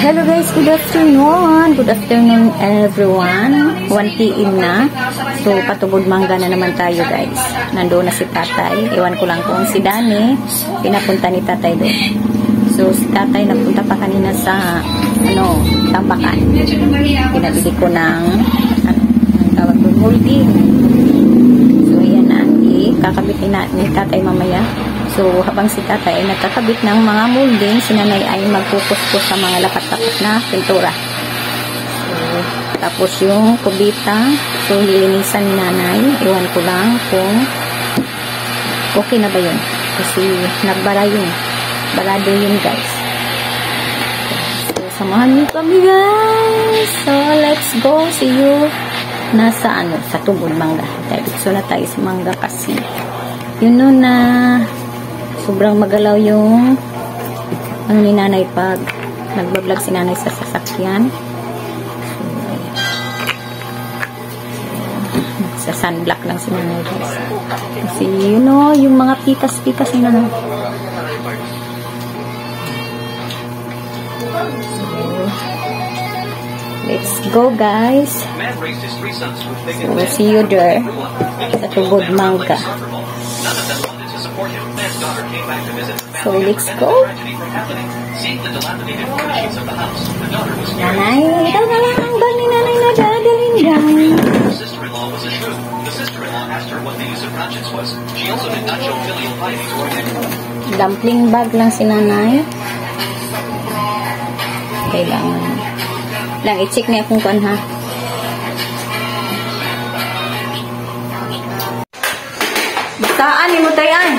Hello guys, good afternoon. Good afternoon everyone. 1 PM na. So patubod mangga na naman tayo guys. Nandoon na si tatay. Iwan ko lang kung si Dani. Pinapunta ni tatay doon. So si tatay napunta pa kanina sa tambakan. Pinabili ko ng tawag doon, molding. So yan na. Kakabitin na ni tatay mamaya. So, habang si tatay ay nagkakabit ng mga molding, si nanay ay magpupuspos sa mga lapat-lapat na pintura. So, tapos yung kubita, so lilinisan ni nanay. Iwan ko lang kung okay na ba yun. Kasi nagbara yun. Barado yun guys. So, samahan niyo kami guys. So, let's go. See you nasa sa tubod mangga. So, na tayo sa mangga kasi yun nun na sobrang magalaw yung ni nanay pag nagbablog si nanay sa sasakyan. So, sa sunblock lang si nanay guys. Kasi yung mga pitas-pitas yun So, let's go guys. So, we'll see you there sa tubod mangga. So, let's go. Nanay, ikaw na lang ang bag ni nanay na dadalhin dyan. Dumpling bag lang si nanay. Kailangan lang i-check niya kung kuan ha. Basaan ni mo tayan.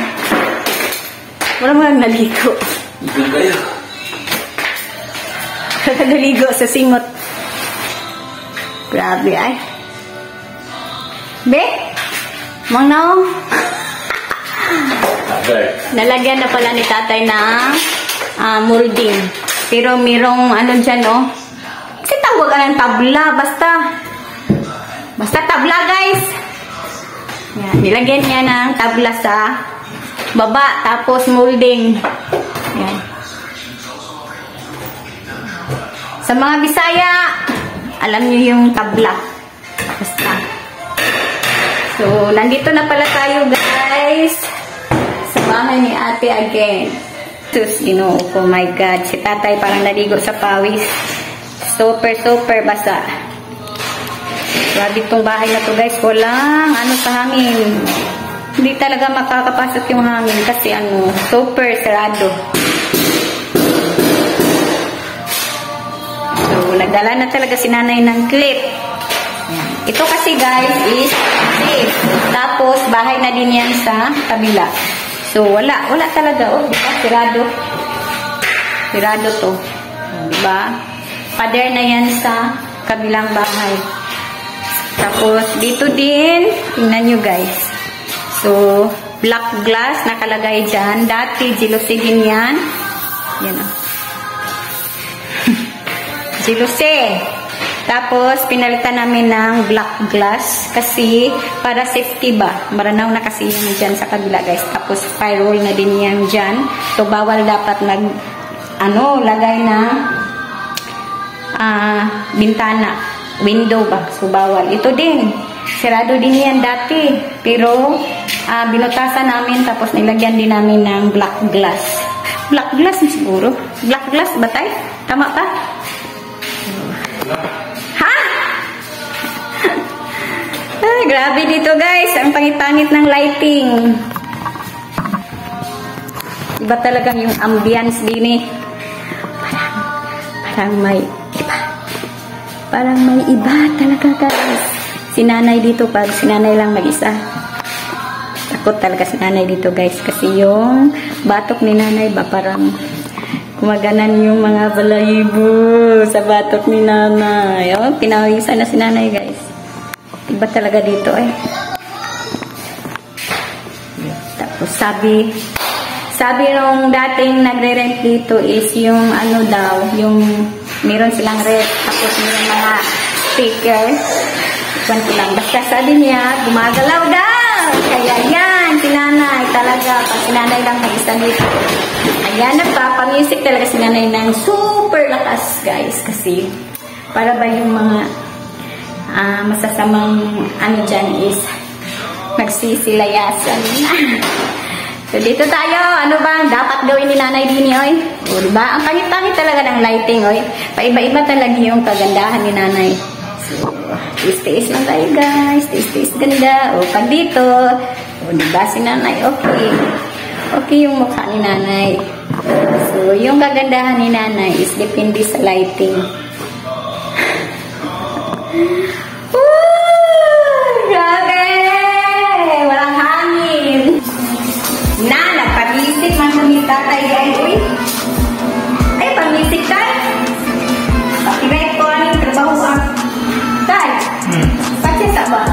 Wala mo lang naligo. Ibig kayo. Naligo sa singot. Grabe ay. Be? Mangnaw? Nalagyan na pala ni tatay ng molding. Pero mirong dyan kasi tawag ng tabla. Basta tabla guys. Yan. Nilagyan niya ng tabla sa baba, tapos molding. Yan. Sa mga Bisaya, alam niyo yung tabla. Basta. So, nandito na pala tayo guys sa bahay ni ate again. Oh my God. Si tatay parang naligo sa pawis. Super basa. Grabe itong bahay na to guys. Walang sa hangin. Hindi talaga makakapasok yung hangin kasi super sarado. So, nagdala na talaga si nanay ng clip. Ito kasi guys is safe. Tapos, bahay na din yan sa kabila. So, wala talaga. Diba? Sirado to. Diba? Pader na yan sa kabilang bahay. Tapos, dito din, tingnan nyo guys. So, black glass nakalagay dyan. Dati, jealousy yan. Yan jealousy. Tapos, pinalitan namin ng black glass kasi para safety ba. Maranaw na kasi yun dyan sa kabila guys. Tapos, firewall na din yan dyan. So, bawal dapat lagay na bintana. Window ba? So, bawal. Ito din. Sirado din yan dati. Pero, binutasan namin tapos nilagyan din namin ng black glass. Black glass siguro. Black glass ba tayo? Tama pa? Ha? Ay, grabe dito guys. Ang pangit-pangit ng lighting. Iba talagang yung ambience din Parang may iba. Parang may iba talaga guys. Si nanay dito pag si nanay lang mag-isa. Takot talaga si nanay dito guys. Kasi yung batok ni nanay ba parang kumaganan yung mga balahibo sa batok ni nanay. Pinawisan na si nanay guys. Iba talaga dito Tapos sabi nung dating nagre-rent dito is yung yung meron silang ref, tapos meron mga speaker. Ikwan ko lang. Basta sabi niya, gumagalaw daw. Kaya yan, si nanay talaga Kapag si nanay lang mag-isa dito. Ayan, nagpapamusic talaga si nanay ng super lakas, guys. Kasi, para ba yung mga masasamang ano dyan is nagsisilayasan. So, dito tayo. Ano ba dapat gawin ni nanay din, oy? O, diba? Ang pangit-pangit talaga ng lighting, oy. Paiba-iba talaga yung kagandahan ni nanay. So, tiis-tiis lang tayo, guys. Tiis-tiis ganda. O, pag dito, o, diba si nanay? Okay. Okay yung mukha ni nanay. So, yung kagandahan ni nanay is depende sa lighting. Grabe! Walang hangin. Nagpamisik man kami tatay, guys. Uy! Ay, pamisik tayo. Pakibay ko ang trabaho ang tay. Pati sa ba?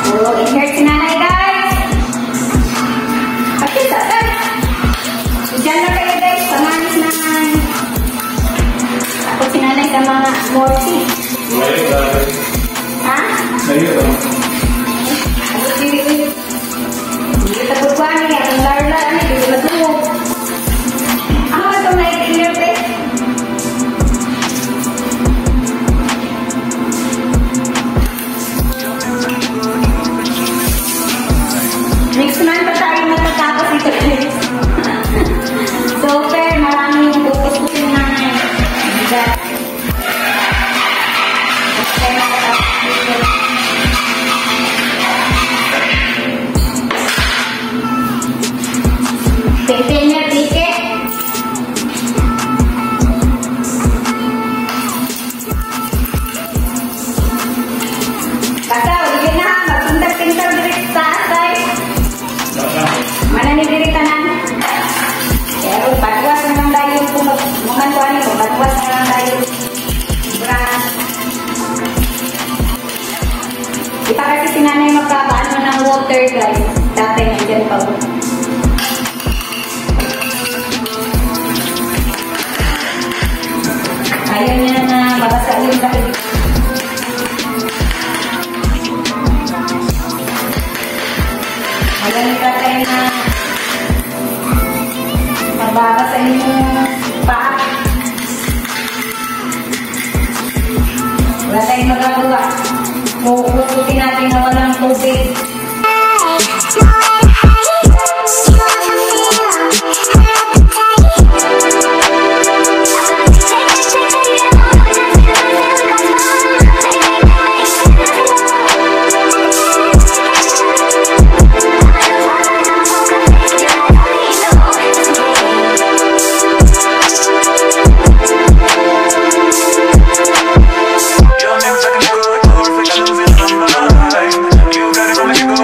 Oh, in-heart si nanay, guys. Pati sa tay. Diyan na kayo, guys. Pamanis naman. Ako si nanay sa mga morsi. Ha? Ayun. Ako si hindi takot ko ani. Ang larla. Hindi ko matulog. Ako na itong lighting pe. Next month pa tayo matatapos ito, guys. Super, marami yung focus ko si nanay. Bigat. Okay, matatapos ito. Pepe niya, tiket. Basta, ulit na. Magpintar-pintar direct sa asay. Mana ni diri tanan. Pero pagwas naman tayo kung kuhan ko, pagwas naman tayo. Brand. Ipa kasi si nanay magkakaano ng water, guys. Dati nandiyan pa. Ayaw niya na mabasa yung dahil. Ayaw niya tayo na mabasa yung paa. Wala tayong magagawa. Hukutin natin na walang tubig. Your name's like a good perfect, losing my mind. You got it, only go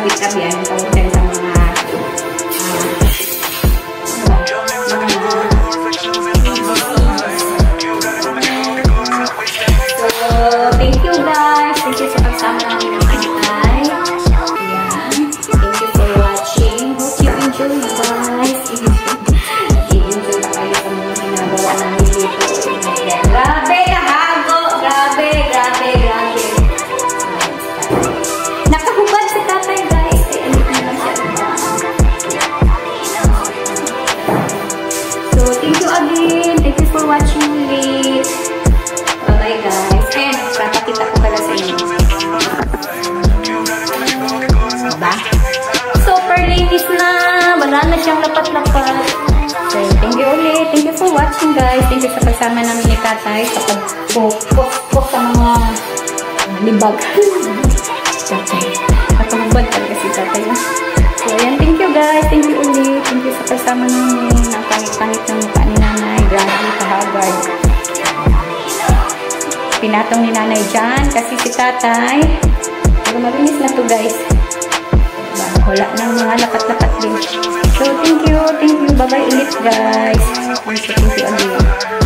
tabi-tabi ang tawag sa mga thank you guys. Thank you sa pagsama namin ng Antay. Ayan. Thank you for watching. Hope you enjoy guys. I-enjoy na kayo sa mga ginagawa namin dito. Grabe kahago! Grabe. Nakahubad si tatay guys. Alit na lang siya. So thank you again. Thank you for watching ulit. Bye guys. And papakita ko pala sa inyo. Diba? Super linis na. Wala na siyang lapat-lapat. So, thank you ulit. Thank you for watching guys. Thank you sa kasama namin ni tatay sa pag-pok sa mga libag. Tatay. Nakabubad talaga si tatay. So, ayan. Thank you guys. Thank you ulit. Thank you sa kasama namin. Ang pangit-pangit ng mukha ni nanay. Grabe, kahagard. Pinatong ni nanay dyan kasi si tatay. Pero malinis na to guys. Wala nang mga lapat-lapat din. So, thank you. Bye-bye ulit guys. Thank you again.